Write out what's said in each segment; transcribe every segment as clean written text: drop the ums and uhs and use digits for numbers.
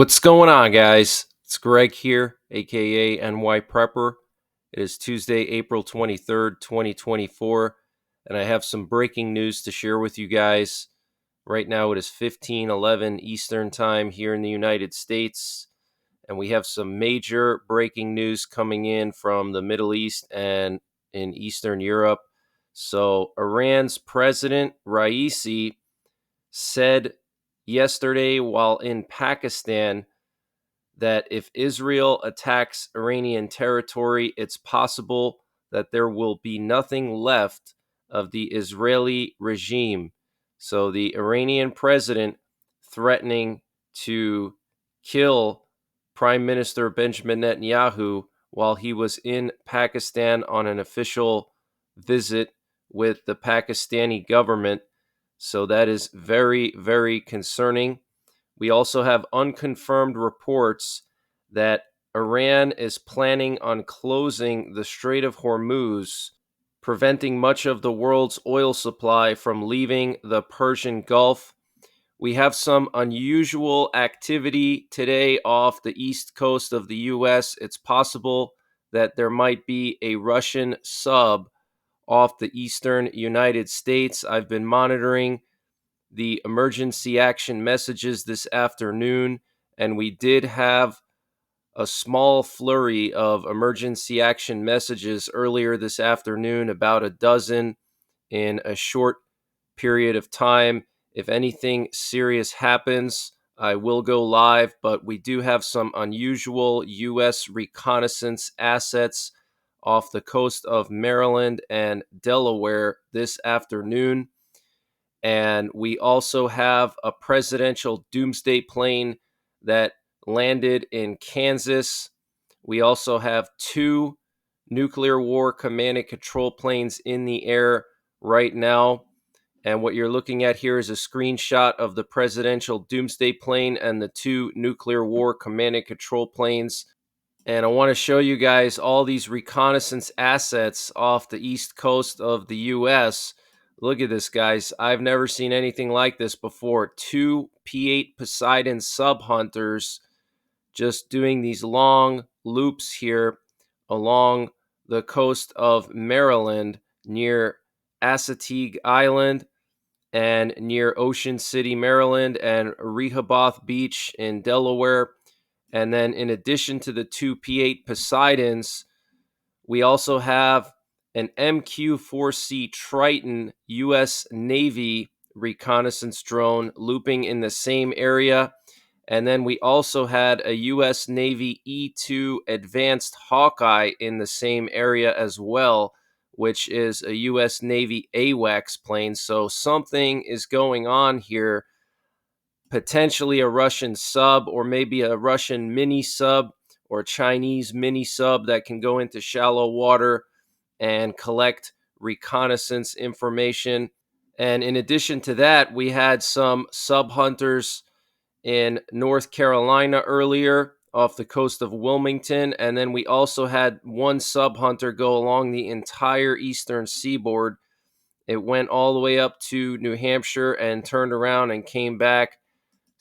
What's going on, guys? It's Greg here, aka NYPrepper. It is Tuesday, April 23rd, 2024, and I have some breaking news to share with you guys. Right now, it is 15:11 Eastern Time here in the United States, and we have some major breaking news coming in from the Middle East and in Eastern Europe. So, Iran's President Raisi said yesterday while in Pakistan that if Israel attacks Iranian territory, it's possible that there will be nothing left of the Israeli regime. So the Iranian president threatening to kill Prime Minister Benjamin Netanyahu while he was in Pakistan on an official visit with the Pakistani government. So that is very, very concerning. We also have unconfirmed reports that Iran is planning on closing the Strait of Hormuz, preventing much of the world's oil supply from leaving the Persian Gulf. We have some unusual activity today off the east coast of the U.S. It's possible that there might be a Russian sub off the eastern United States. I've been monitoring the emergency action messages this afternoon, and we did have a small flurry of emergency action messages earlier this afternoon, about a dozen in a short period of time. If anything serious happens, I will go live, but we do have some unusual U.S. reconnaissance assets off the coast of Maryland and Delaware this afternoon. And we also have a presidential doomsday plane that landed in Kansas. We also have two nuclear war command and control planes in the air right now. And what you're looking at here is a screenshot of the presidential doomsday plane and the two nuclear war command and control planes. And I want to show you guys all these reconnaissance assets off the east coast of the U.S. Look at this, guys. I've never seen anything like this before. Two P-8 Poseidon sub hunters just doing these long loops here along the coast of Maryland near Assateague Island and near Ocean City, Maryland, and Rehoboth Beach in Delaware. And then in addition to the two P-8 Poseidons, we also have an MQ-4C Triton U.S. Navy reconnaissance drone looping in the same area. And then we also had a U.S. Navy E-2 Advanced Hawkeye in the same area as well, which is a U.S. Navy AWACS plane. So something is going on here, potentially a Russian sub or maybe a Russian mini sub or Chinese mini sub that can go into shallow water and collect reconnaissance information. And in addition to that, we had some sub hunters in North Carolina earlier off the coast of Wilmington. And then we also had one sub hunter go along the entire eastern seaboard. It went all the way up to New Hampshire and turned around and came back.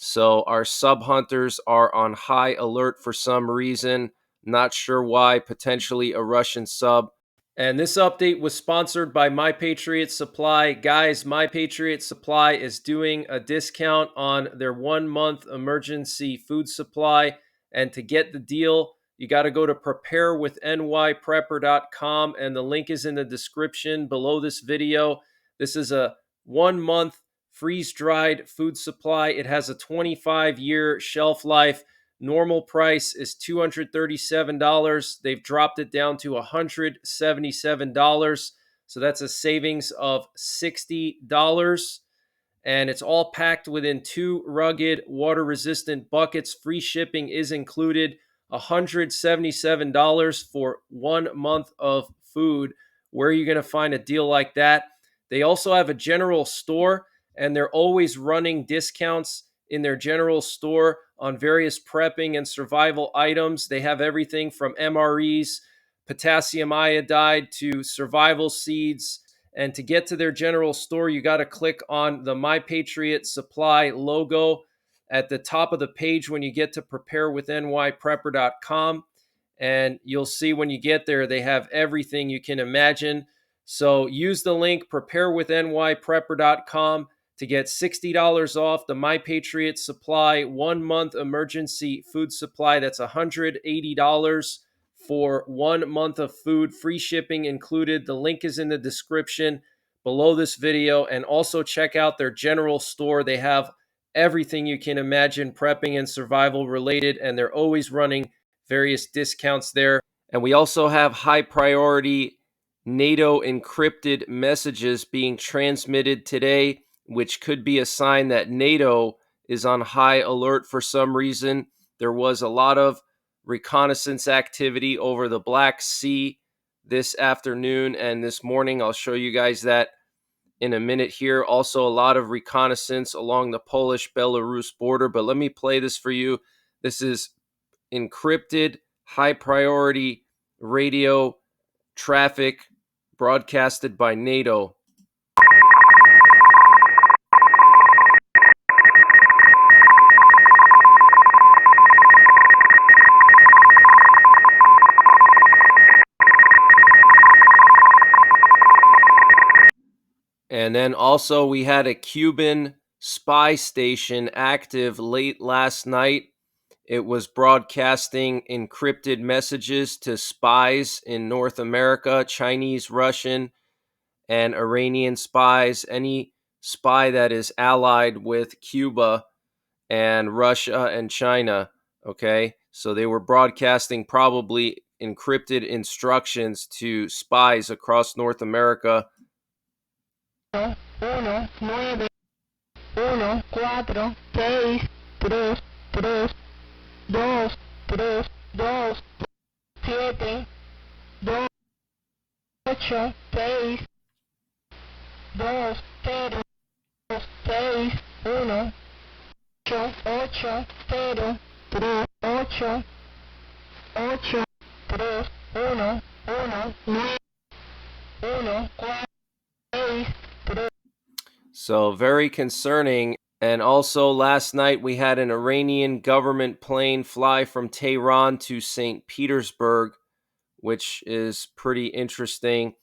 So our sub hunters are on high alert for some reason. Not sure why, potentially a Russian sub. And this update was sponsored by My Patriot Supply. Guys, My Patriot Supply is doing a discount on their 1 month emergency food supply. And to get the deal, you got to go to preparewithnyprepper.com, and the link is in the description below this video. This is a 1 month freeze-dried food supply. It has a 25-year shelf life. Normal price is $237. They've dropped it down to $177. So that's a savings of $60. And it's all packed within two rugged, water-resistant buckets. Free shipping is included. $177 for 1 month of food. Where are you going to find a deal like that? They also have a general store, and they're always running discounts in their general store on various prepping and survival items. They have everything from MREs, potassium iodide, to survival seeds. And to get to their general store, you got to click on the My Patriot Supply logo, at the top of the page when you get to preparewithnyprepper.com. And you'll see when you get there, they have everything you can imagine. So use the link preparewithnyprepper.com to get $60 off the My Patriot Supply 1 month emergency food supply. That's $180 for 1 month of food, free shipping included. The link is in the description below this video. And also check out their general store. They have everything you can imagine prepping and survival related, and they're always running various discounts there. And we also have high priority NATO encrypted messages being transmitted today, which could be a sign that NATO is on high alert for some reason. There was a lot of reconnaissance activity over the Black Sea this afternoon and this morning. I'll show you guys that in a minute here. Also, a lot of reconnaissance along the Polish-Belarus border. But let me play this for you. This is encrypted, high priority radio traffic broadcasted by NATO. And then also we had a Cuban spy station active late last night. It was broadcasting encrypted messages to spies in North America, Chinese, Russian, and Iranian spies, any spy that is allied with Cuba and Russia and China, okay? So they were broadcasting probably encrypted instructions to spies across North America. 1, 9, 1, 4, 6, 3, 3, 2, 3, 2, 7, 2, 8, 6, 2, 0, 6, 1, 8, 0, 3, 8, 8, 3, 1, 1, 9, 1, 4, 6, 3. So very concerning. And also last night we had an Iranian government plane fly from Tehran to St. Petersburg, which is pretty interesting.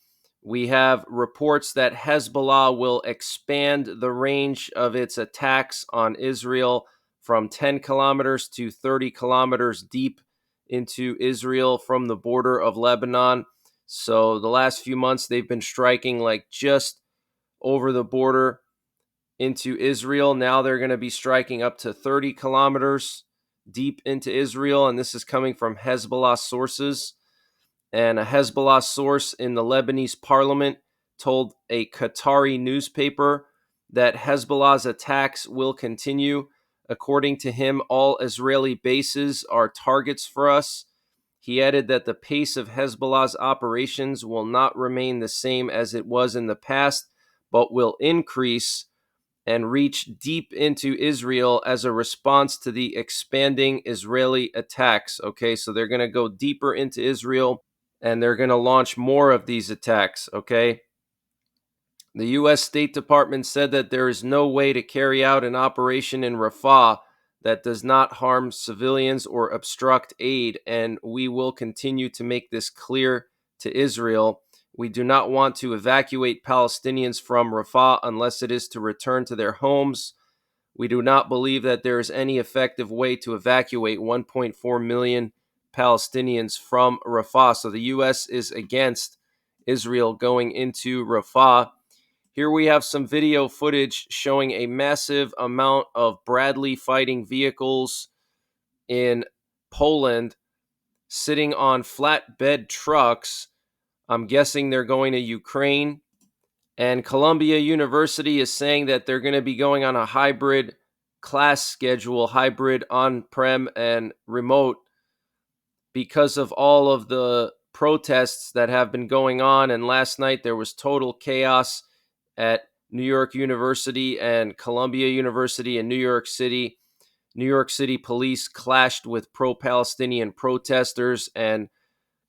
We have reports that Hezbollah will expand the range of its attacks on Israel from 10 kilometers to 30 kilometers deep into Israel from the border of Lebanon. So the last few months they've been striking like just over the border into Israel. Now they're going to be striking up to 30 kilometers deep into Israel, and this is coming from Hezbollah sources. And a Hezbollah source in the Lebanese parliament told a Qatari newspaper that Hezbollah's attacks will continue. According to him, all Israeli bases are targets for us. He added that the pace of Hezbollah's operations will not remain the same as it was in the past, but will increase and reach deep into Israel as a response to the expanding Israeli attacks. Okay, so they're going to go deeper into Israel and they're going to launch more of these attacks. Okay. The U.S. State Department said that there is no way to carry out an operation in Rafah that does not harm civilians or obstruct aid, and we will continue to make this clear to Israel. We do not want to evacuate Palestinians from Rafah unless it is to return to their homes. We do not believe that there is any effective way to evacuate 1.4 million Palestinians from Rafah. So the U.S. is against Israel going into Rafah. Here we have some video footage showing a massive amount of Bradley fighting vehicles in Poland sitting on flatbed trucks. I'm guessing they're going to Ukraine. And Columbia University is saying that they're going to be going on a hybrid class schedule, hybrid on-prem and remote, because of all of the protests that have been going on. And last night there was total chaos at New York University and Columbia University in New York City. New York City police clashed with pro-Palestinian protesters, and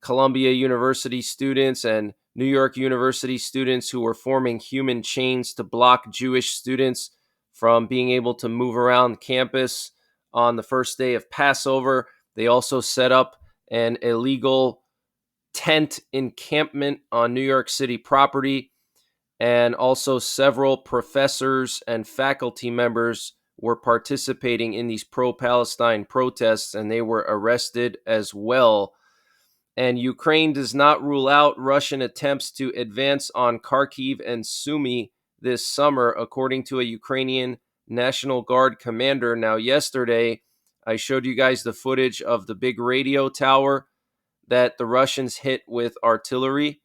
Columbia University students and New York University students who were forming human chains to block Jewish students from being able to move around campus on the first day of Passover. They also set up an illegal tent encampment on New York City property, and also several professors and faculty members were participating in these pro-Palestine protests, and they were arrested as well. And Ukraine does not rule out Russian attempts to advance on Kharkiv and Sumy this summer, according to a Ukrainian National Guard commander. Now, yesterday, I showed you guys the footage of the big radio tower that the Russians hit with artillery.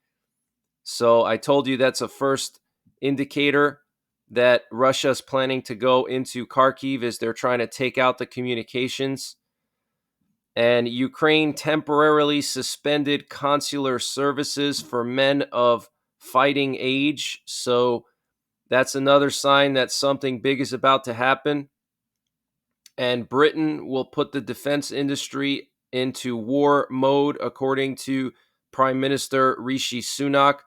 So I told you that's a first indicator that Russia's planning to go into Kharkiv as they're trying to take out the communications. And Ukraine temporarily suspended consular services for men of fighting age. So that's another sign that something big is about to happen. And Britain will put the defense industry into war mode, according to Prime Minister Rishi Sunak.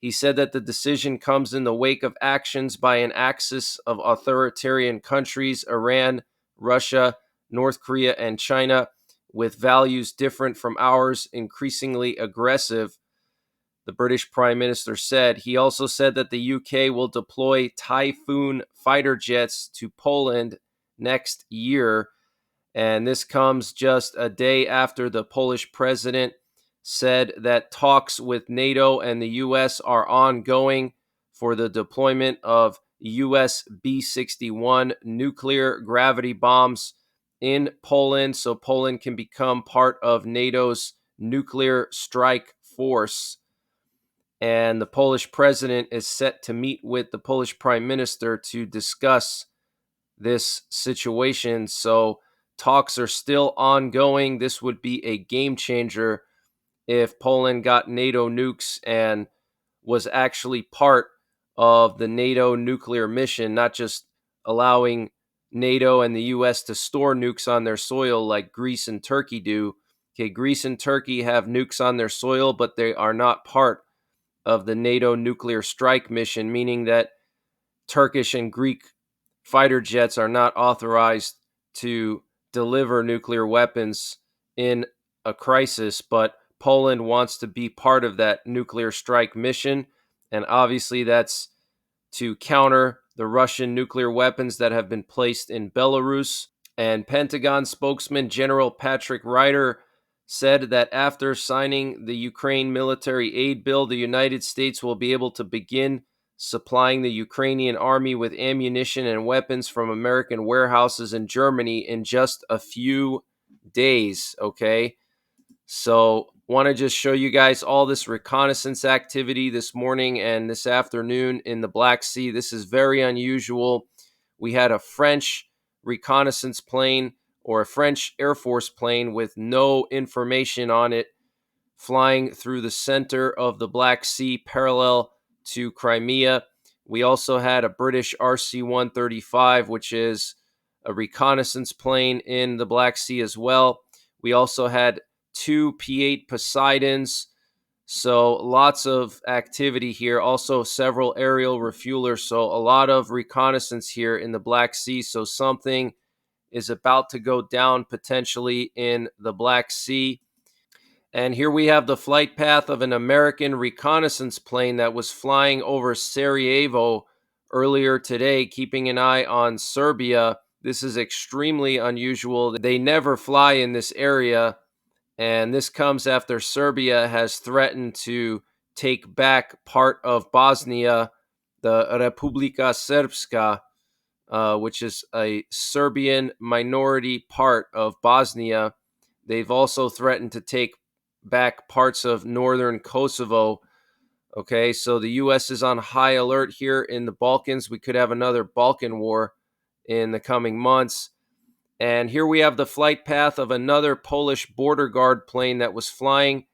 He said that the decision comes in the wake of actions by an axis of authoritarian countries, Iran, Russia, North Korea, and China, with values different from ours, increasingly aggressive, the British Prime Minister said. He also said that the UK will deploy Typhoon fighter jets to Poland next year. And this comes just a day after the Polish president said that talks with NATO and the US are ongoing for the deployment of US B-61 nuclear gravity bombs in Poland, so Poland can become part of NATO's nuclear strike force. And the Polish president is set to meet with the Polish prime minister to discuss this situation. So talks are still ongoing. This would be a game changer if Poland got NATO nukes and was actually part of the NATO nuclear mission, not just allowing NATO and the US to store nukes on their soil like Greece and Turkey do. Okay, Greece and Turkey have nukes on their soil, but they are not part of the NATO nuclear strike mission, meaning that Turkish and Greek fighter jets are not authorized to deliver nuclear weapons in a crisis, but Poland wants to be part of that nuclear strike mission. And obviously, that's to counter the Russian nuclear weapons that have been placed in Belarus. And Pentagon spokesman General Patrick Ryder said that after signing the Ukraine military aid bill, the United States will be able to begin supplying the Ukrainian army with ammunition and weapons from American warehouses in Germany in just a few days. Okay. So, want to just show you guys all this reconnaissance activity this morning and this afternoon in the Black Sea. This is very unusual. We had a French reconnaissance plane or a French Air Force plane with no information on it flying through the center of the Black Sea parallel to Crimea. We also had a British RC-135, which is a reconnaissance plane in the Black Sea as well. We also had two P-8 Poseidons, so lots of activity here. Also several aerial refuelers, so a lot of reconnaissance here in the Black Sea. So something is about to go down potentially in the Black Sea. And here we have the flight path of an American reconnaissance plane that was flying over Sarajevo earlier today, keeping an eye on Serbia. This is extremely unusual. They never fly in this area, and this comes after Serbia has threatened to take back part of Bosnia, the Republika Srpska, which is a Serbian minority part of Bosnia. They've also threatened to take back parts of northern Kosovo. Okay, so the U.S. is on high alert here in the Balkans. We could have another Balkan war in the coming months. And here we have the flight path of another Polish border guard plane that was flying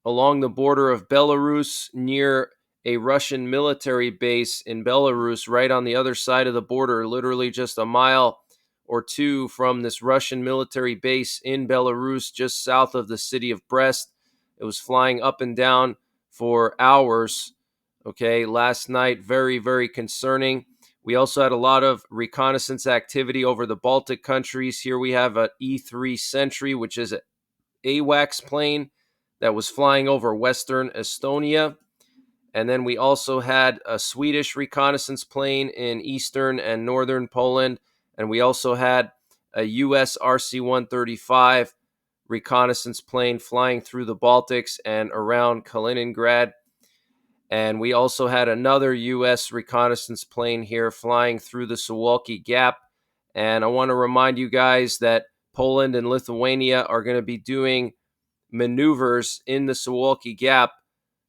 along the border of Belarus near a Russian military base in Belarus, right on the other side of the border, literally just a mile or two from this Russian military base in Belarus, just south of the city of Brest. It was flying up and down for hours. Okay, last night, very, very concerning. We also had a lot of reconnaissance activity over the Baltic countries. Here we have an E-3 Sentry, which is an AWACS plane that was flying over Western Estonia. And then we also had a Swedish reconnaissance plane in eastern and northern Poland. And we also had a US RC-135 reconnaissance plane flying through the Baltics and around Kaliningrad. And we also had another US reconnaissance plane here flying through the Suwalki Gap. And I want to remind you guys that Poland and Lithuania are going to be doing maneuvers in the Suwalki Gap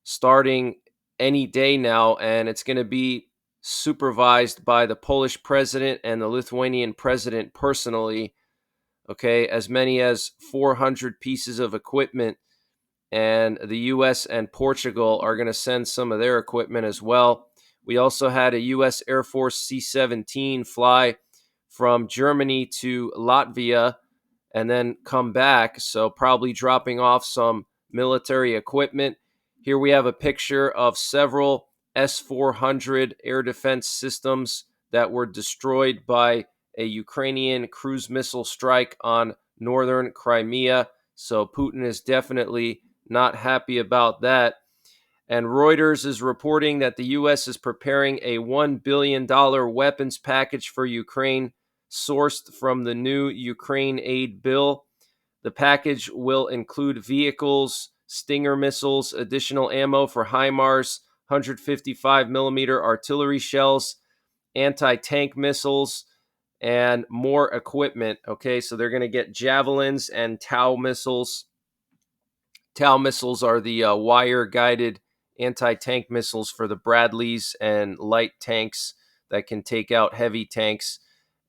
starting any day now, and it's going to be supervised by the Polish president and the Lithuanian president personally. Okay, as many as 400 pieces of equipment, and the US and Portugal are going to send some of their equipment as well. We also had a US Air Force C-17 fly from Germany to Latvia and then come back, so probably dropping off some military equipment. Here we have a picture of several S-400 air defense systems that were destroyed by a Ukrainian cruise missile strike on northern Crimea. So Putin is definitely not happy about that. And Reuters is reporting that the U.S. is preparing a $1 billion weapons package for Ukraine sourced from the new Ukraine aid bill. The package will include vehicles, Stinger missiles, additional ammo for HIMARS, 155 millimeter artillery shells, anti-tank missiles, and more equipment. Okay, so they're going to get javelins and Tau missiles. Tau missiles are the wire-guided anti-tank missiles for the Bradleys and light tanks that can take out heavy tanks.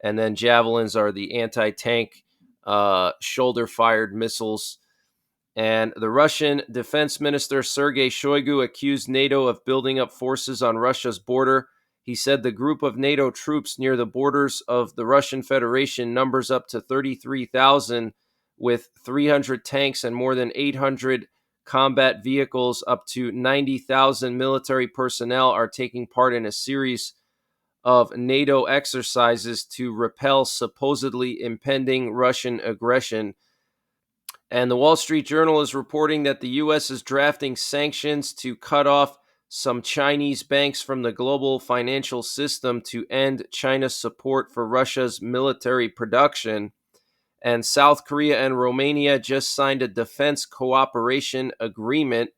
And then javelins are the anti-tank shoulder-fired missiles. And the Russian Defense Minister Sergei Shoigu accused NATO of building up forces on Russia's border. He said the group of NATO troops near the borders of the Russian Federation numbers up to 33,000, with 300 tanks and more than 800 combat vehicles. Up to 90,000 military personnel are taking part in a series of NATO exercises to repel supposedly impending Russian aggression. And the Wall Street Journal is reporting that the U.S. is drafting sanctions to cut off some Chinese banks from the global financial system to end China's support for Russia's military production. And South Korea and Romania just signed a defense cooperation agreement.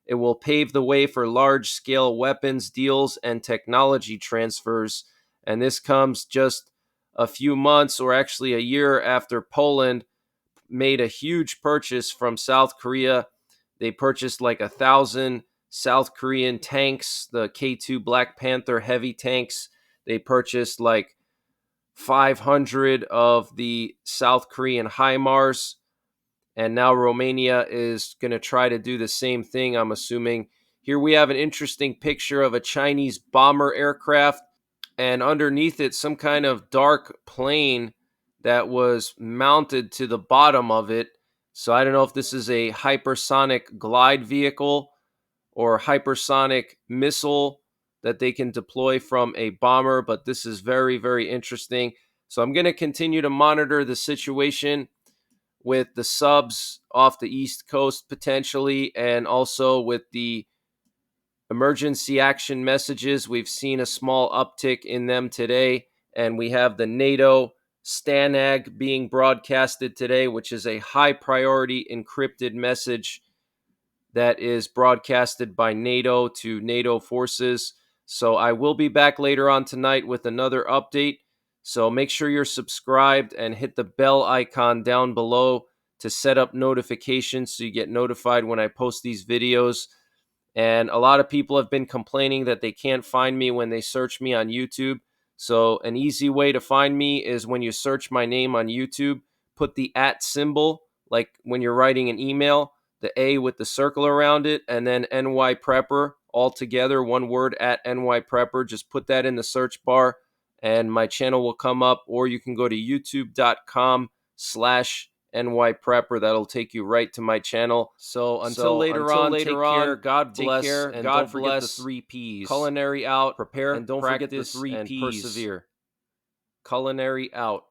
It will pave the way for large-scale weapons deals and technology transfers. And this comes just a few months, or actually a year, after Poland made a huge purchase from South Korea. They purchased like 1,000 South Korean tanks, the K2 Black Panther heavy tanks. They purchased like 500 of the South Korean HIMARS. And now Romania is going to try to do the same thing, I'm assuming. Here we have an interesting picture of a Chinese bomber aircraft, and underneath it, some kind of dark plane that was mounted to the bottom of it. So I don't know if this is a hypersonic glide vehicle or hypersonic missile that they can deploy from a bomber, but this is very, very interesting. So I'm going to continue to monitor the situation with the subs off the East Coast potentially, and also with the emergency action messages. We've seen a small uptick in them today, and we have the NATO STANAG being broadcasted today, which is a high priority encrypted message that is broadcasted by NATO to NATO forces. So I will be back later on tonight with another update. So make sure you're subscribed and hit the bell icon down below to set up notifications so you get notified when I post these videos. And a lot of people have been complaining that they can't find me when they search me on YouTube. So an easy way to find me is when you search my name on YouTube, put the @ symbol, like when you're writing an email, the A with the circle around it, and then NYPrepper, all together, one word, @ NYPrepper. Just put that in the search bar and my channel will come up, or you can go to youtube.com/NYPrepper NYPrepper. That'll take you right to my channel. So until later on, take care. God bless, and don't forget the 3 P's: culinary out, prepare, and don't forget the 3 P's, persevere. Culinary out.